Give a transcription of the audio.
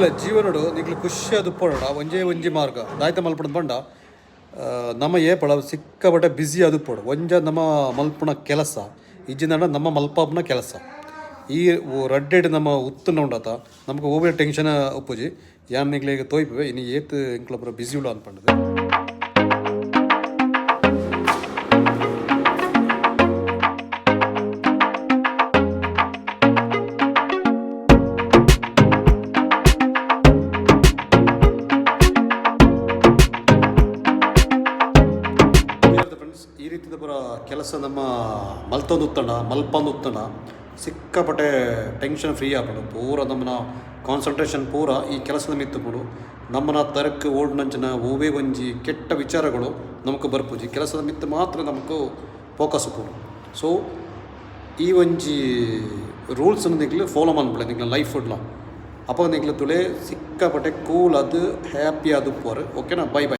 ತುಲೆ ಜೀವನಡು ನಿಕ್ಲು ಖುಷಿಯಾದ ಪೋಡ ಒಂಜೇ ಒಂಜಿ ಮಾರ್ಗ ದಾಯ್ತ ಮಲ್ಪಣ ಬಂಡ ನಮ್ಮ ಏಪಳ ಸಿಕ್ಕಾಪಟ್ಟೆ ಬ್ಯುಸಿ ಅದು ಪೋಡು ಒಂಜ ನಮ್ಮ ಮಲ್ಪಣ ಕೆಲಸ ಇಜ್ಜಿಂದ ನಮ್ಮ ಮಲ್ಪನ ಕೆಲಸ ಈ ರಡ್ಡೆಡ್ ನಮ್ಮ ಉತ್ತುನ ಉಂಡತ ನಮ್ಗೆ ಓವರ್ ಟೆನ್ಷನ್ ಉಪ್ಪುಜಿ ಯಾನ್ ನಿಗ್ಲಿಗೆ ತೋಯ್ಪವೆ ಇನ್ನು ಏತ್ ಇಂಕ್ಲೊಬ್ಬರ ಬ್ಯುಸಿ ಉಂಡು ಅನ್ಪಂಡದು ಈ ರೀತಿಯ ಪೂರ ಕೆಲಸ ನಮ್ಮ ಮಲ್ತೊಂದು ಉತ್ತಂಡ ಮಲ್ಪಂದು ಉತ್ತಂಡ ಸಿಕ್ಕಾಪಟ್ಟೆ ಟೆನ್ಷನ್ ಫ್ರೀ ಆಗ್ಬಿಡು ಪೂರ ನಮ್ಮನ್ನ ಕಾನ್ಸಂಟ್ರೇಷನ್ ಪೂರ ಈ ಕೆಲಸದ ಮಿತ್ತುಬಿಡು ನಮ್ಮನ್ನ ತರಕ್ಕೆ ಓಡ್ನಂಚಿನ ಓವೇ ಒಂಜಿ ಕೆಟ್ಟ ವಿಚಾರಗಳು ನಮಕ್ ಬರ್ಪುಜಿ ಕೆಲಸದ ಮಿತ್ತು ಮಾತ್ರ ನಮಕ್ ಫೋಕಸ್ ಕೊಡು ಸೊ ಈ ಒಂಜಿ ರೂಲ್ಸನ್ನು ನಿಗ್ಲು ಫಾಲೋ ಮಾಡ್ಬಿಡ ನಿಗ್ಲ ಲೈಫ್ ಉಡ್ಲ ಅಪ್ಪ ನಿಗ್ಲು ತುಳೆ ಸಿಕ್ಕಾಪಟ್ಟೆ ಕೂಲ್ ಅದು ಹ್ಯಾಪಿ ಅದು ಪೋರ್ ಓಕೆನಾ ಬೈ ಬೈ.